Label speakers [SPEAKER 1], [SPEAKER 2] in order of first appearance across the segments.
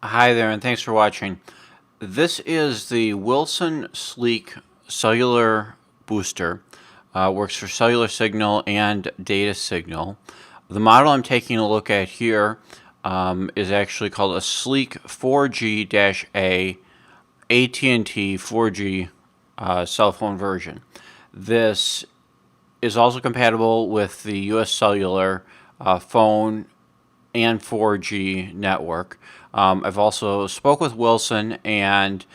[SPEAKER 1] Hi there, and thanks for watching. This is the Wilson Sleek Cellular Booster. Works for cellular signal and data signal. The model I'm taking a look at here is actually called a Sleek 4G-A AT&T 4G cell phone version. This is also compatible with the US Cellular phone and 4G network. I've also spoke with Wilson, and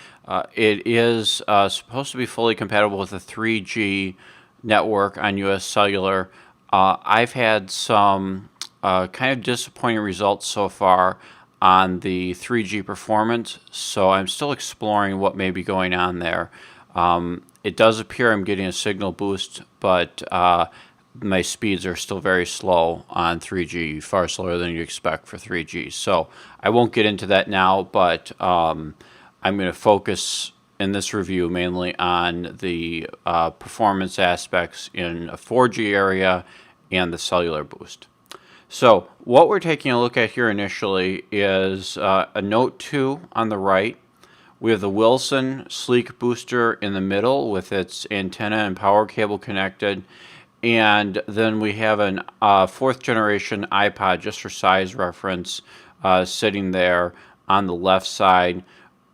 [SPEAKER 1] it is supposed to be fully compatible with the 3G network on US Cellular. I've had some kind of disappointing results so far on the 3G performance, so I'm still exploring what may be going on there. It does appear I'm getting a signal boost, but my speeds are still very slow on 3G, far slower than you expect for 3G. So I won't get into that now, but I'm going to focus in this review mainly on the performance aspects in a 4G area and the cellular boost. So what we're taking a look at here initially is a Note 2 on the right. We have the Wilson Sleek Booster in the middle with its antenna and power cable connected. And then we have an fourth generation iPod, just for size reference, sitting there on the left side,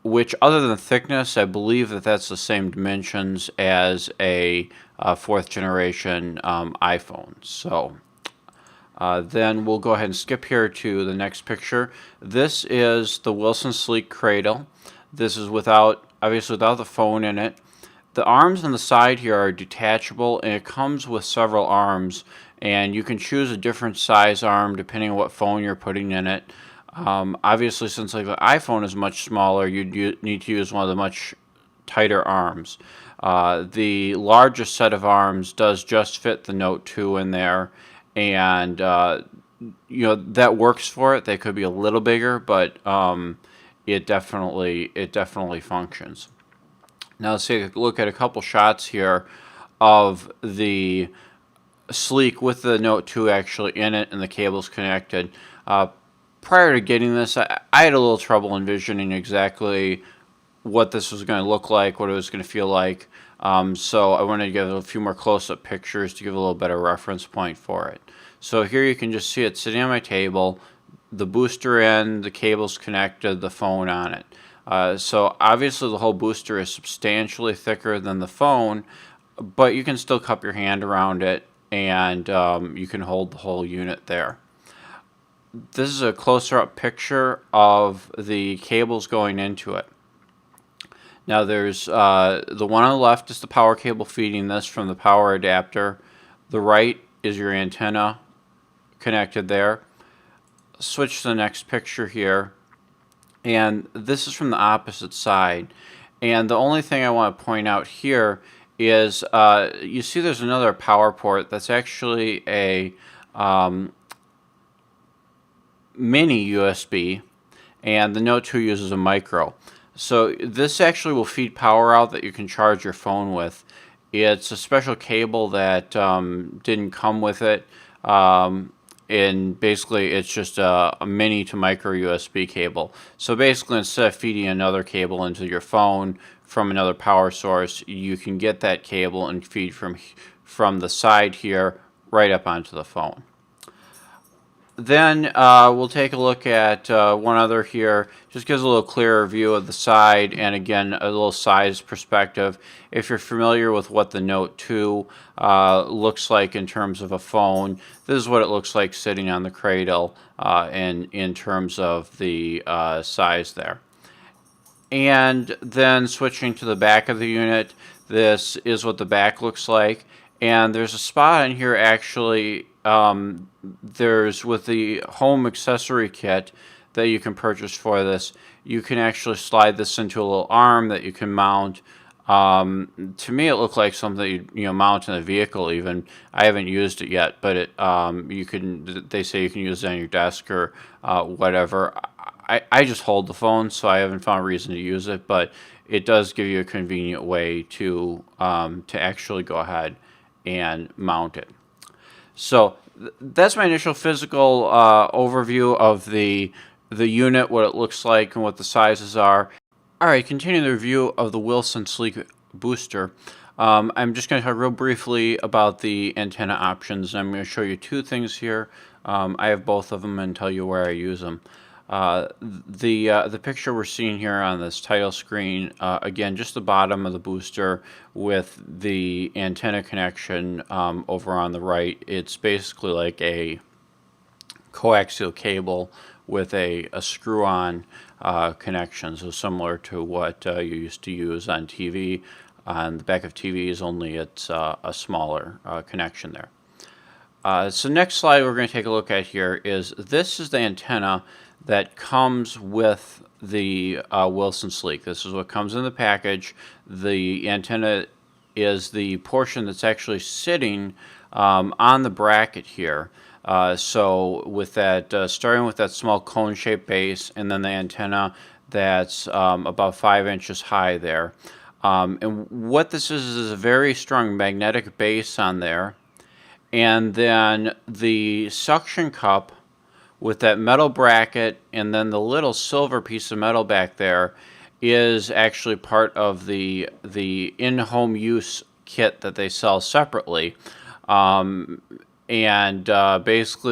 [SPEAKER 1] which other than thickness, I believe that that's the same dimensions as a fourth generation iPhone. So then we'll go ahead and skip here to the next picture. This is the Wilson Sleek Cradle. This is obviously without the phone in it. The arms on the side here are detachable, and it comes with several arms, and you can choose a different size arm depending on what phone you're putting in it. Obviously, since like the iPhone is much smaller, you need to use one of the much tighter arms. The largest set of arms does just fit the Note 2 in there, and that works for it. They could be a little bigger, but it definitely functions. Now let's take a look at a couple shots here of the Sleek with the Note 2 actually in it and the cables connected. Prior to getting this, I had a little trouble envisioning exactly what this was going to look like, what it was going to feel like. So I wanted to give a few more close-up pictures to give a little better reference point for it. So here you can just see it sitting on my table, the booster in, the cables connected, the phone on it. So obviously the whole booster is substantially thicker than the phone, but you can still cup your hand around it, and you can hold the whole unit there. This is a closer up picture of the cables going into it. Now there's the one on the left is the power cable feeding this from the power adapter. The right is your antenna connected there. Switch to the next picture here. And this is from the opposite side. And the only thing I want to point out here is you see there's another power port that's actually a mini USB, and the Note 2 uses a micro. So this actually will feed power out that you can charge your phone with. It's a special cable that didn't come with it. And basically it's just a mini to micro USB cable. So basically instead of feeding another cable into your phone from another power source, you can get that cable and feed from the side here right up onto the phone. Then we'll take a look at one other here. Just gives a little clearer view of the side, and again a little size perspective. If you're familiar with what the Note 2 looks like in terms of a phone, this is what it looks like sitting on the cradle in terms of the size there. And then switching to the back of the unit, this is what the back looks like. And there's a spot in here actually, there's with the home accessory kit that you can purchase for this, you can actually slide this into a little arm that you can mount. To me it looked like something you mount in a vehicle even. I haven't used it yet, but they say you can use it on your desk or whatever. I just hold the phone, so I haven't found a reason to use it, but it does give you a convenient way to actually go ahead and mount it. So that's my initial physical overview of the the unit, what it looks like, and what the sizes are. All right, continuing the review of the Wilson Sleek Booster. I'm just going to talk real briefly about the antenna options. I'm going to show you two things here. I have both of them and tell you where I use them. The picture we're seeing here on this title screen, again, just the bottom of the booster with the antenna connection over on the right. It's basically like a coaxial cable with a screw-on connection, so similar to what you used to use on TV. On the back of TVs, only it's a smaller connection there. So next slide we're going to take a look at here is this is the antenna that comes with the Wilson Sleek. This is what comes in the package. The antenna is the portion that's actually sitting on the bracket here. So with that, starting with that small cone-shaped base, and then the antenna that's about 5 inches high there. And what this is a very strong magnetic base on there. And then the suction cup with that metal bracket and then the little silver piece of metal back there is actually part of the in-home use kit that they sell separately. Basically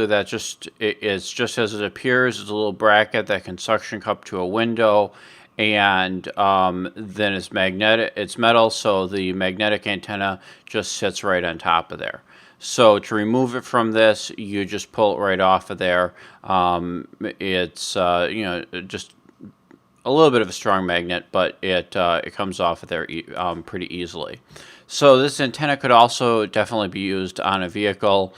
[SPEAKER 1] that it's just as it appears. It's a little bracket that can suction cup to a window, and then it's magnetic. It's metal, so the magnetic antenna just sits right on top of there. So to remove it from this, you just pull it right off of there. It's just a little bit of a strong magnet, but it comes off of there pretty easily. So this antenna could also definitely be used on a vehicle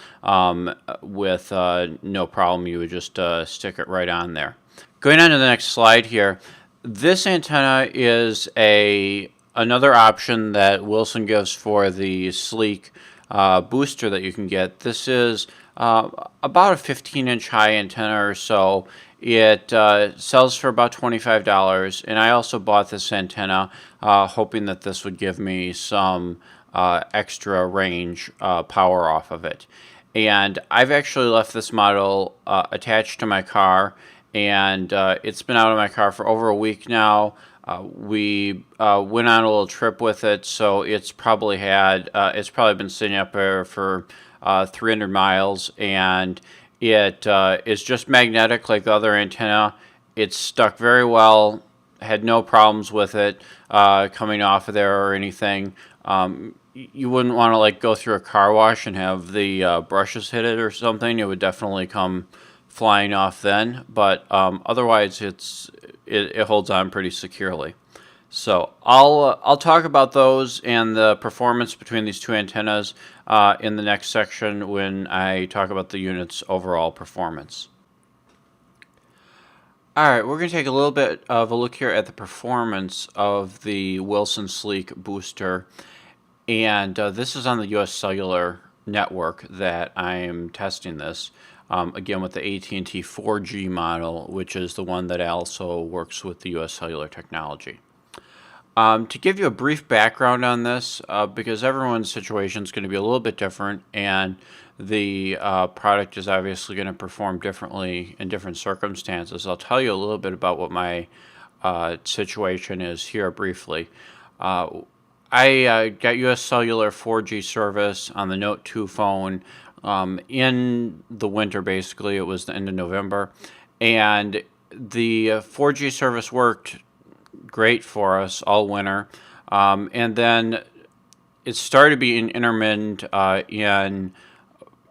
[SPEAKER 1] with no problem. You would just stick it right on there. Going on to the next slide here, this antenna is another option that Wilson gives for the Sleek booster that you can get. This is about a 15-inch high antenna or so. It sells for about $25, and I also bought this antenna hoping that this would give me some extra range power off of it. And I've actually left this model attached to my car, and it's been out of my car for over a week now. We went on a little trip with it, so it's probably been sitting up there for 300 miles, and it is just magnetic like the other antenna. It's stuck very well, had no problems with it coming off of there or anything. You wouldn't want to like go through a car wash and have the brushes hit it or something. It would definitely come flying off then, but otherwise it holds on pretty securely. So I'll talk about those and the performance between these two antennas in the next section when I talk about the unit's overall performance. Alright, we're going to take a little bit of a look here at the performance of the Wilson Sleek booster, and this is on the US Cellular network that I'm testing this. Again, with the AT&T 4G model, which is the one that also works with the US Cellular technology. To give you a brief background on this, because everyone's situation is going to be a little bit different, and the product is obviously going to perform differently in different circumstances, I'll tell you a little bit about what my situation is here briefly. I got US Cellular 4G service on the Note 2 phone in the winter, basically. It was the end of November, and the 4G service worked great for us all winter, and then it started being intermittent in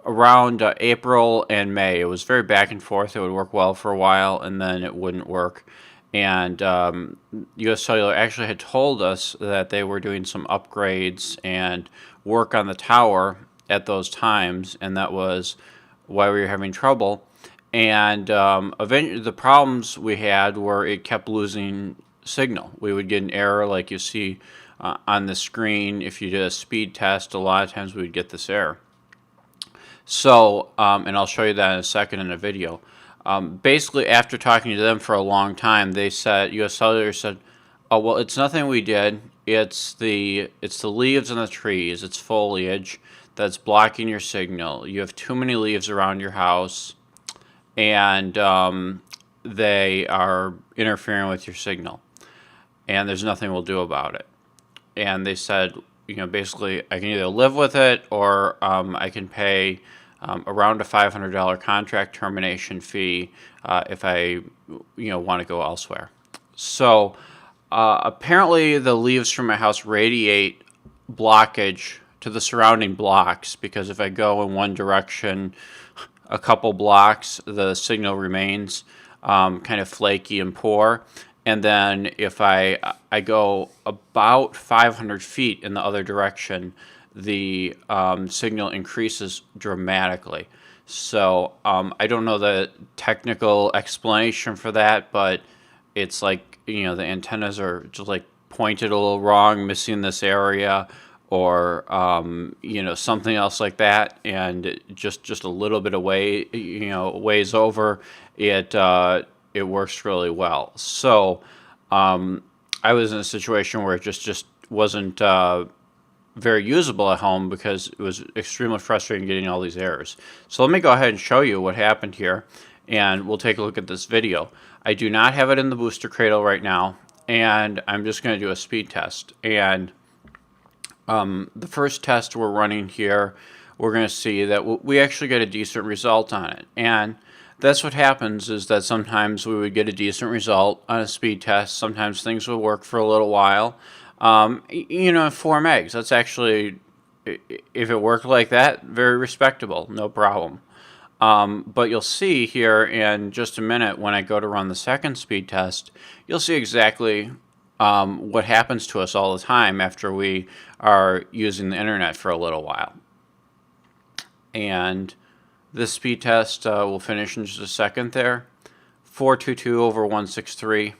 [SPEAKER 1] around April and May. It was very back and forth. It would work well for a while, and then it wouldn't work. And US Cellular actually had told us that they were doing some upgrades and work on the tower at those times, and that was why we were having trouble. And eventually the problems we had were it kept losing signal. We would get an error like you see on the screen. If you did a speed test, a lot of times we would get this error. So, and I'll show you that in a second in a video. Basically, after talking to them for a long time, they said, US Cellular said, oh, well, it's nothing we did. It's the leaves on the trees. It's foliage that's blocking your signal. You have too many leaves around your house, and they are interfering with your signal, and there's nothing we'll do about it. And they said, basically, I can either live with it, or I can pay around a $500 contract termination fee if I, want to go elsewhere. So apparently, the leaves from my house radiate blockage to the surrounding blocks, because if I go in one direction a couple blocks, the signal remains kind of flaky and poor. And then if I go about 500 feet in the other direction, the signal increases dramatically. So I don't know the technical explanation for that, but it's like, the antennas are just like pointed a little wrong, missing this area, or something else like that, and just a little bit away, ways over, it works really well. So I was in a situation where it just wasn't very usable at home, because it was extremely frustrating getting all these errors. So let me go ahead and show you what happened here, and we'll take a look at this video. I do not have it in the booster cradle right now, and I'm just going to do a speed test. And the first test we're running here, we're going to see that we actually get a decent result on it. And that's what happens, is that sometimes we would get a decent result on a speed test. Sometimes things will work for a little while. 4 megs, that's actually, if it worked like that, very respectable, no problem. But you'll see here in just a minute, when I go to run the second speed test, you'll see exactly what happens to us all the time after we are using the internet for a little while. And this speed test will finish in just a second there. 422 over 163.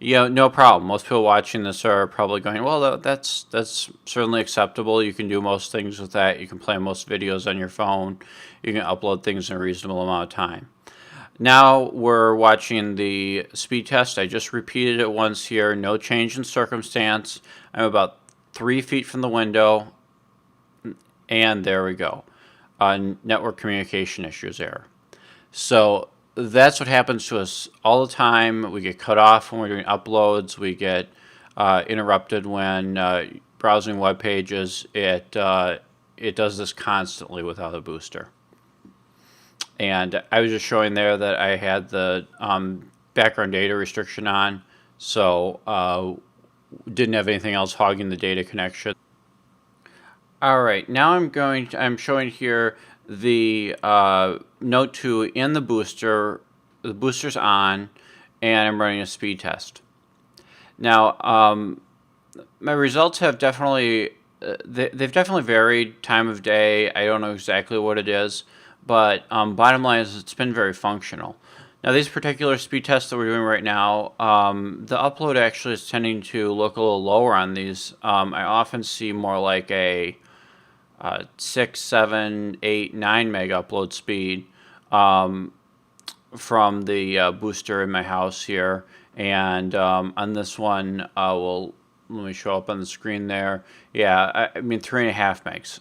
[SPEAKER 1] Yeah, no problem. Most people watching this are probably going, well, that's certainly acceptable. You can do most things with that. You can play most videos on your phone. You can upload things in a reasonable amount of time. Now we're watching the speed test. I just repeated it once here. No change in circumstance. I'm about 3 feet from the window, and there we go. Network communication issues error. So that's what happens to us all the time. We get cut off when we're doing uploads. We get interrupted when browsing web pages. It does this constantly without a booster. And I was just showing there that I had the background data restriction on, so didn't have anything else hogging the data connection. All right, now I'm showing here the Note 2 in the booster. The booster's on, and I'm running a speed test. Now, my results have definitely they've definitely varied time of day. I don't know exactly what it is, but bottom line is it's been very functional. Now, these particular speed tests that we're doing right now, the upload actually is tending to look a little lower on these. I often see more like a 6, 7, 8, 9 meg upload speed from the booster in my house here. And on this one, let me show up on the screen there. Yeah, I mean 3.5 megs.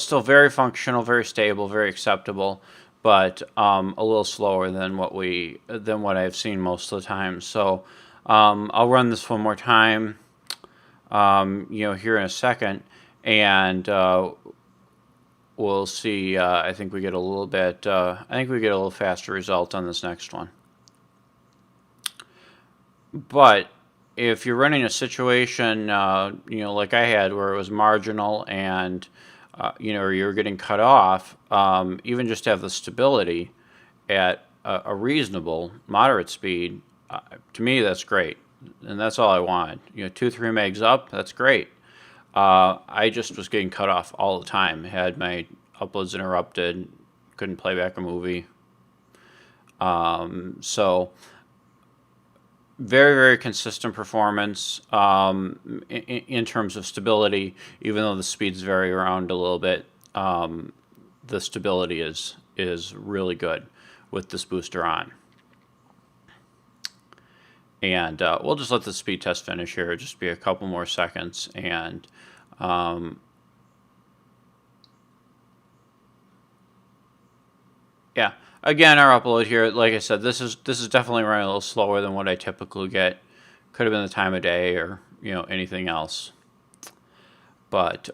[SPEAKER 1] Still very functional, very stable, very acceptable, but a little slower than what I've seen most of the time. So I'll run this one more time, here in a second, and we'll see. I think we get a little bit. I think we get a little faster result on this next one. But if you're running a situation, like I had, where it was marginal and, or you're getting cut off, even just to have the stability at a reasonable, moderate speed, to me, that's great. And that's all I wanted. 2, 3 megs up, that's great. I just was getting cut off all the time. Had my uploads interrupted, couldn't play back a movie. So very, very consistent performance in terms of stability. Even though the speeds vary around a little bit, the stability is really good with this booster on. And we'll just let the speed test finish here. Just be a couple more seconds, and yeah, Again, our upload here, like I said, this is definitely running a little slower than what I typically get. Could have been the time of day or anything else. But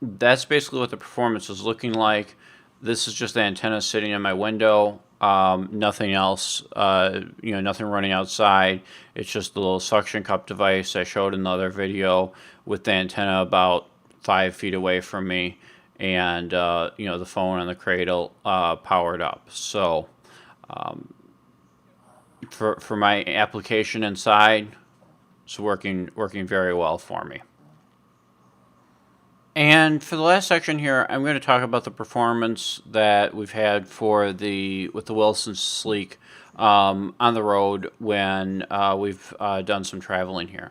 [SPEAKER 1] that's basically what the performance is looking like. This is just the antenna sitting in my window. Nothing else. Nothing running outside. It's just the little suction cup device I showed in the other video with the antenna about 5 feet away from me, and the phone on the cradle powered up. So for my application inside, it's working very well for me. And for the last section here, I'm going to talk about the performance that we've had with the Wilson Sleek on the road when we've done some traveling here.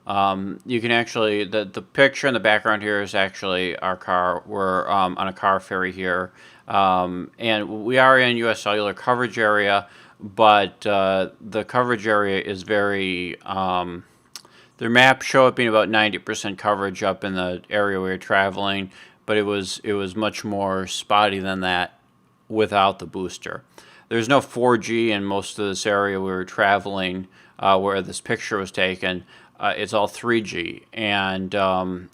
[SPEAKER 1] You can actually, the picture in the background here is actually our car. We're on a car ferry here, and we are in U.S. Cellular coverage area, but the coverage area is very... their maps show it being about 90% coverage up in the area we were traveling, but it was much more spotty than that without the booster. There's no 4G in most of this area we were traveling where this picture was taken. It's all 3G. And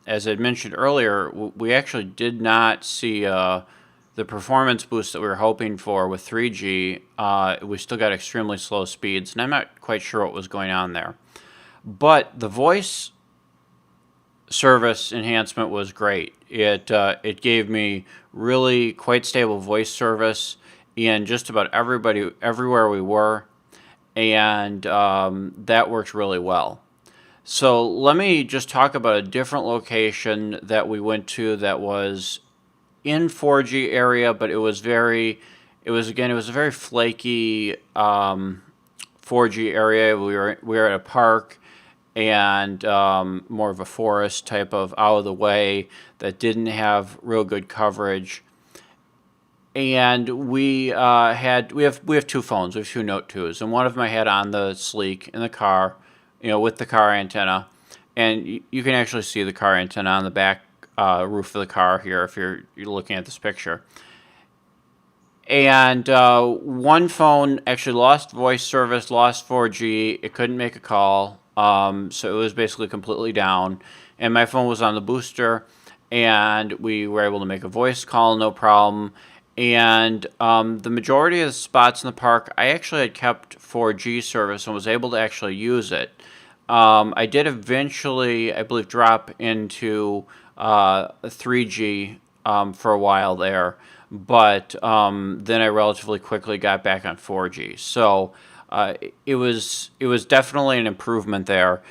[SPEAKER 1] as I mentioned earlier, we actually did not see the performance boost that we were hoping for with 3G. We still got extremely slow speeds, and I'm not quite sure what was going on there. But the voice service enhancement was great. It gave me really quite stable voice service in just about everywhere we were, and that worked really well. So let me just talk about a different location that we went to that was in 4G area, but it was a very flaky 4G area. We were at a park, and more of a forest type of out of the way that didn't have real good coverage. And we have two phones. We have two Note 2s, and one of them I had on the Sleek in the car, with the car antenna, and you can actually see the car antenna on the back roof of the car here if you're looking at this picture. And one phone actually lost voice service, lost 4G. It couldn't make a call. So it was basically completely down, and my phone was on the booster, and we were able to make a voice call, no problem. And the majority of the spots in the park, I actually had kept 4G service and was able to actually use it. I did eventually, I believe, drop into 3G for a while there, but then I relatively quickly got back on 4G. So it was definitely an improvement there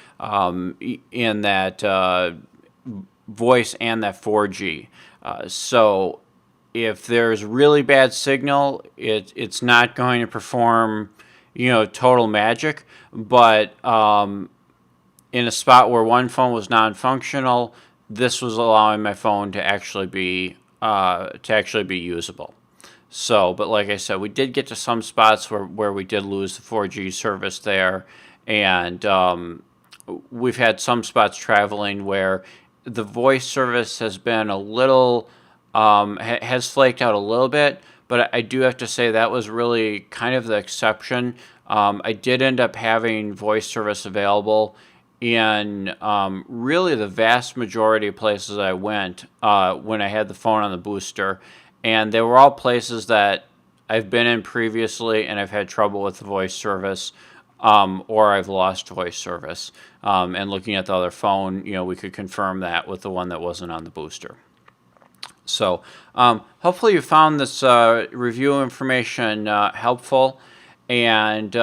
[SPEAKER 1] in that voice and that 4G. So if there's really bad signal, it's not going to perform, total magic. But in a spot where one phone was non-functional, this was allowing my phone to actually be usable. So, but like I said, we did get to some spots where we did lose the 4G service there, and we've had some spots traveling where the voice service has been a little, has flaked out a little bit, but I do have to say that was really kind of the exception. I did end up having voice service available in really the vast majority of places I went when I had the phone on the booster. And they were all places that I've been in previously, and I've had trouble with the voice service, or I've lost voice service. And looking at the other phone, we could confirm that with the one that wasn't on the booster. So hopefully you found this review information helpful. And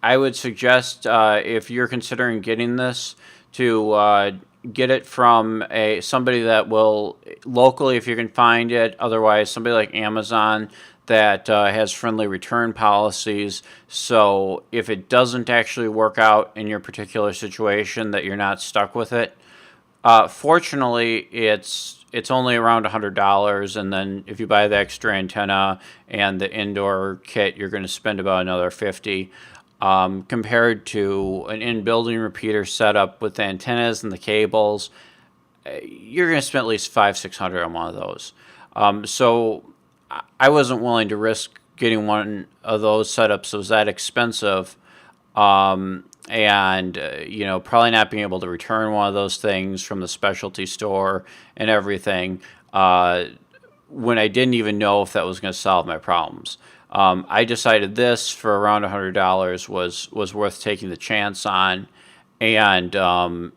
[SPEAKER 1] I would suggest if you're considering getting this to get it from somebody that will locally, if you can find it. Otherwise, somebody like Amazon that has friendly return policies. So if it doesn't actually work out in your particular situation, that you're not stuck with it. Fortunately, it's only around $100, and then if you buy the extra antenna and the indoor kit, you're going to spend about another $50. Compared to an in-building repeater setup with the antennas and the cables, you're going to spend at least $500-600 on one of those. So I wasn't willing to risk getting one of those setups that was that expensive, and probably not being able to return one of those things from the specialty store and everything, when I didn't even know if that was going to solve my problems. I decided this for around $100 was worth taking the chance on, and I'm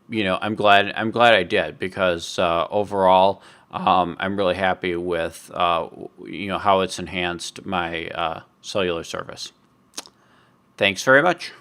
[SPEAKER 1] glad I did, because overall, I'm really happy with how it's enhanced my cellular service. Thanks very much.